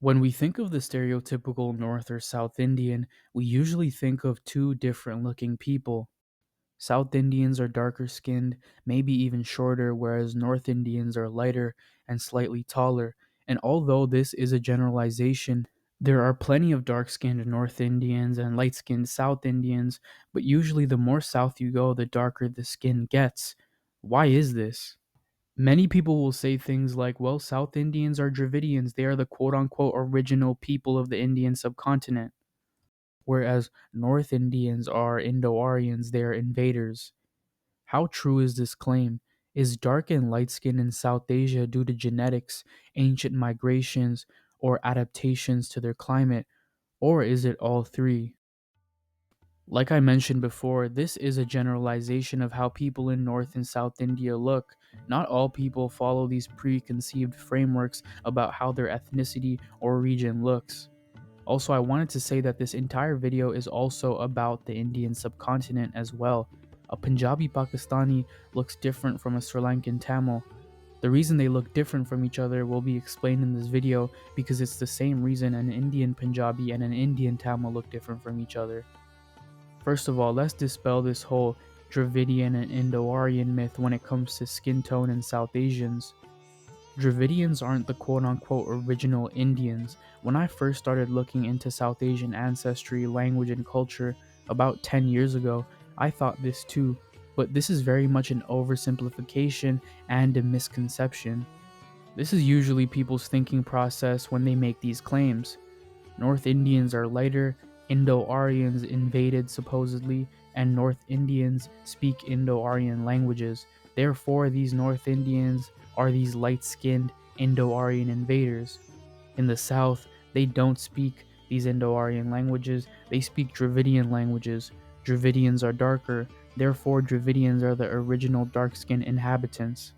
When we think of the stereotypical North or South Indian, we usually think of two different looking people. South Indians are darker skinned, maybe even shorter, whereas North Indians are lighter and slightly taller. And although this is a generalization, there are plenty of dark skinned North Indians and light skinned South Indians, but usually the more south you go, the darker the skin gets. Why is this? Many people will say things like, well, South Indians are Dravidians, they are the quote unquote original people of the Indian subcontinent, whereas North Indians are Indo-Aryans, they are invaders. How true is this claim? Is dark and light skin in South Asia due to genetics, ancient migrations, or adaptations to their climate, or is it all three? Like I mentioned before, this is a generalization of how people in North and South India look. Not all people follow these preconceived frameworks about how their ethnicity or region looks. Also, I wanted to say that this entire video is also about the Indian subcontinent as well. A Punjabi Pakistani looks different from a Sri Lankan Tamil. The reason they look different from each other will be explained in this video because it's the same reason an Indian Punjabi and an Indian Tamil look different from each other. First of all, let's dispel this whole Dravidian and Indo-Aryan myth when it comes to skin tone in South Asians. Dravidians aren't the quote-unquote original Indians. When I first started looking into South Asian ancestry, language, and culture about 10 years ago, I thought this too, but this is very much an oversimplification and a misconception. This is usually people's thinking process when they make these claims. North Indians are lighter, Indo-Aryans invaded supposedly, and North Indians speak Indo-Aryan languages. Therefore, these North Indians are these light-skinned Indo-Aryan invaders. In the South, they don't speak these Indo-Aryan languages, they speak Dravidian languages. Dravidians are darker, therefore Dravidians are the original dark-skinned inhabitants.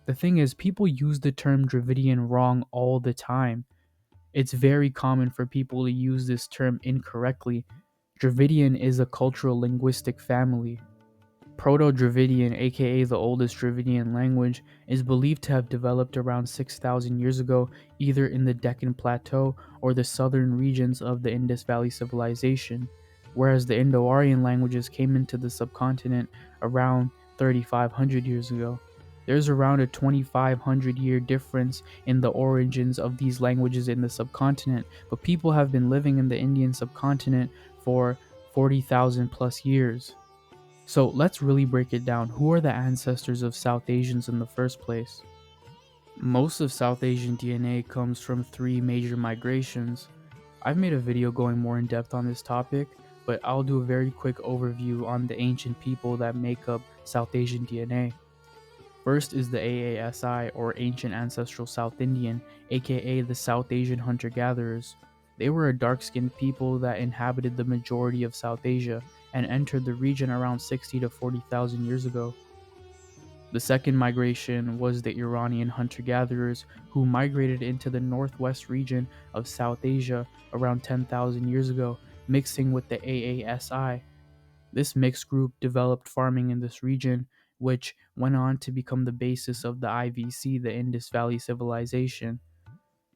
The thing is, people use the term Dravidian wrong all the time. It's very common for people to use this term incorrectly. Dravidian is a cultural linguistic family. Proto-Dravidian, aka the oldest Dravidian language, is believed to have developed around 6,000 years ago, either in the Deccan Plateau or the southern regions of the Indus Valley Civilization, whereas the Indo-Aryan languages came into the subcontinent around 3,500 years ago. There's around a 2,500-year difference in the origins of these languages in the subcontinent, but people have been living in the Indian subcontinent for 40,000 plus years. So let's really break it down. Who are the ancestors of South Asians in the first place? Most of South Asian DNA comes from three major migrations. I've made a video going more in depth on this topic, but I'll do a very quick overview on the ancient people that make up South Asian DNA. First is the AASI, or Ancient Ancestral South Indian, aka the South Asian hunter-gatherers. They were a dark-skinned people that inhabited the majority of South Asia and entered the region around 60 to 40,000 years ago. The second migration was the Iranian hunter-gatherers, who migrated into the northwest region of South Asia around 10,000 years ago, mixing with the AASI. This mixed group developed farming in this region, which went on to become the basis of the IVC, the Indus Valley Civilization.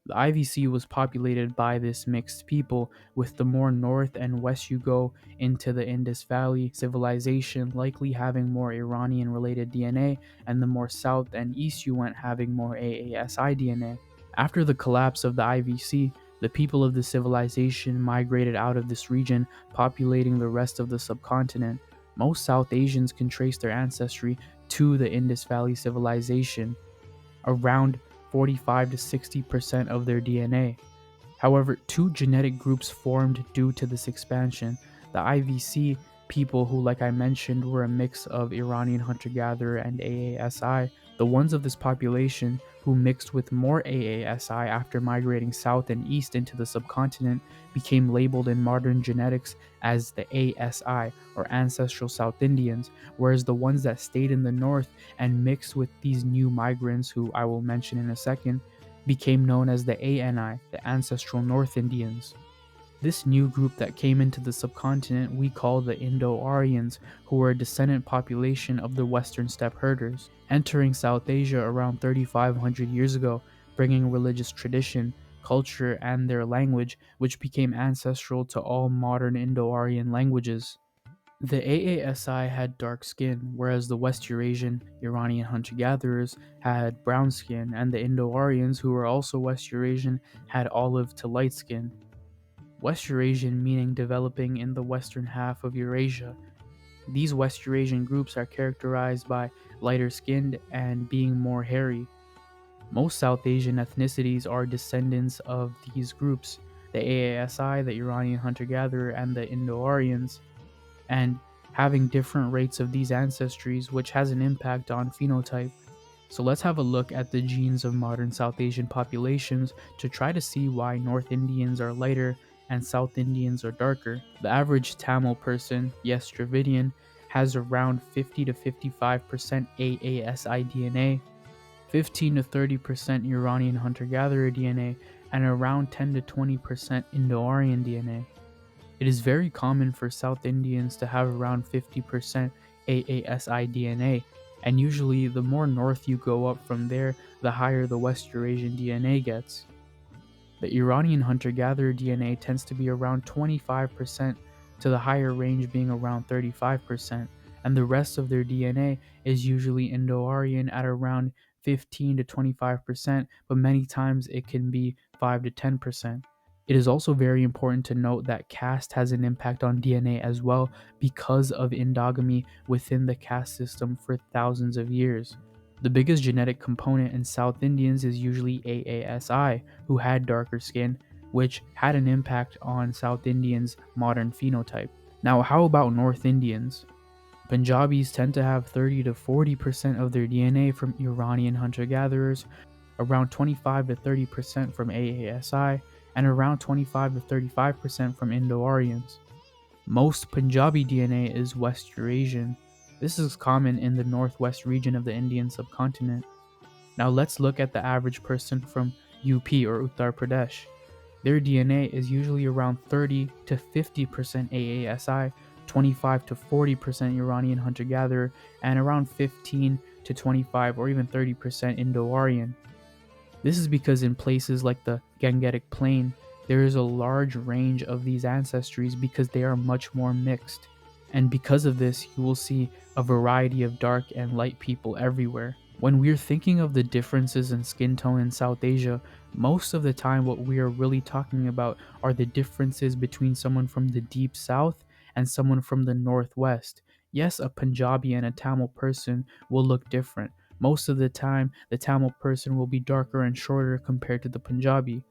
The IVC was populated by this mixed people, with the more north and west you go into the Indus Valley Civilization likely having more Iranian related DNA, and the more south and east you went having more AASI DNA. After the collapse of the IVC, the people of the civilization migrated out of this region, populating the rest of the subcontinent. Most South Asians can trace their ancestry to the Indus Valley Civilization, around 45 to 60% of their DNA. However, two genetic groups formed due to this expansion. The IVC people, who, like I mentioned, were a mix of Iranian hunter-gatherer and AASI, the ones of this population who mixed with more AASI after migrating south and east into the subcontinent became labeled in modern genetics as the ASI, or Ancestral South Indians, whereas the ones that stayed in the north and mixed with these new migrants, who I will mention in a second, became known as the ANI, the Ancestral North Indians. This new group that came into the subcontinent we call the Indo-Aryans, who were a descendant population of the western steppe herders, entering South Asia around 3,500 years ago, bringing religious tradition, culture, and their language, which became ancestral to all modern Indo-Aryan languages. The AASI had dark skin, whereas the West Eurasian Iranian hunter gatherers had brown skin, and the Indo-Aryans, who were also West Eurasian, had olive to light skin. West Eurasian meaning developing in the western half of Eurasia. These West Eurasian groups are characterized by lighter skinned and being more hairy. Most South Asian ethnicities are descendants of these groups, the AASI, the Iranian hunter gatherer, and the Indo-Aryans, and having different rates of these ancestries, which has an impact on phenotype. So let's have a look at the genes of modern South Asian populations to try to see why North Indians are lighter and South Indians are darker. The average Tamil person, yes, Dravidian, has around 50 to 55% AASI DNA, 15 to 30% Iranian hunter-gatherer DNA, and around 10 to 20% Indo-Aryan DNA. It is very common for South Indians to have around 50% AASI DNA, and usually the more north you go up from there, the higher the West Eurasian DNA gets. The Iranian hunter-gatherer DNA tends to be around 25%, to the higher range being around 35%, and the rest of their DNA is usually Indo-Aryan at around 15 to 25%, but many times it can be 5 to 10%. It is also very important to note that caste has an impact on DNA as well because of endogamy within the caste system for thousands of years. The biggest genetic component in South Indians is usually AASI, who had darker skin, which had an impact on South Indians' modern phenotype. Now, how about North Indians? Punjabis tend to have 30 to 40% of their DNA from Iranian hunter-gatherers, around 25 to 30% from AASI, and around 25 to 35% from Indo-Aryans. Most Punjabi DNA is West Eurasian. This is common in the northwest region of the Indian subcontinent. Now let's look at the average person from UP or Uttar Pradesh. Their DNA is usually around 30 to 50% AASI, 25 to 40% Iranian hunter-gatherer, and around 15 to 25 or even 30% Indo-Aryan. This is because in places like the Gangetic Plain, there is a large range of these ancestries because they are much more mixed. And because of this, you will see a variety of dark and light people everywhere. When we're thinking of the differences in skin tone in South Asia, most of the time what we are really talking about are the differences between someone from the deep south and someone from the northwest. Yes, a Punjabi and a Tamil person will look different. Most of the time, the Tamil person will be darker and shorter compared to the Punjabi.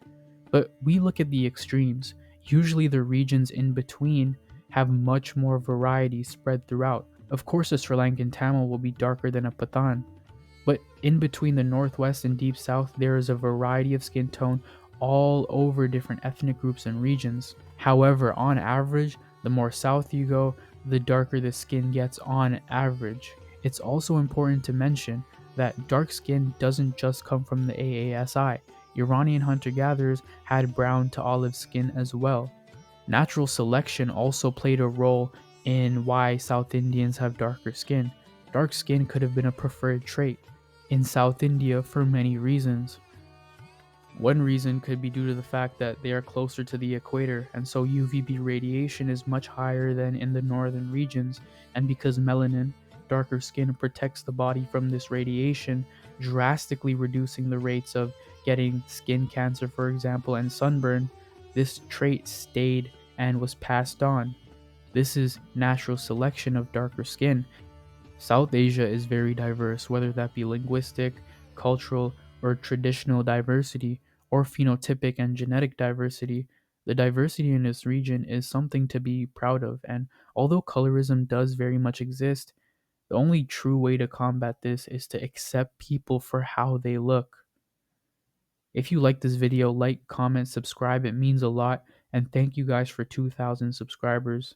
But we look at the extremes. Usually the regions in between have much more variety spread throughout. Of course, a Sri Lankan Tamil will be darker than a Pathan. But in between the northwest and deep south, there is a variety of skin tone all over different ethnic groups and regions. However, on average, the more south you go, the darker the skin gets on average. It's also important to mention that dark skin doesn't just come from the AASI. Iranian hunter-gatherers had brown to olive skin as well. Natural selection also played a role in why South Indians have darker skin. Dark skin could have been a preferred trait in South India for many reasons. One reason could be due to the fact that they are closer to the equator, and so UVB radiation is much higher than in the northern regions, and because melanin, darker skin, protects the body from this radiation, drastically reducing the rates of getting skin cancer, for example, and sunburn, this trait stayed and was passed on. This is natural selection of darker skin. South Asia is very diverse, whether that be linguistic, cultural, or traditional diversity, or phenotypic and genetic diversity. The diversity in this region is something to be proud of, and although colorism does very much exist, the only true way to combat this is to accept people for how they look. If you like this video, like, comment, subscribe, it means a lot, and thank you guys for 2,000 subscribers.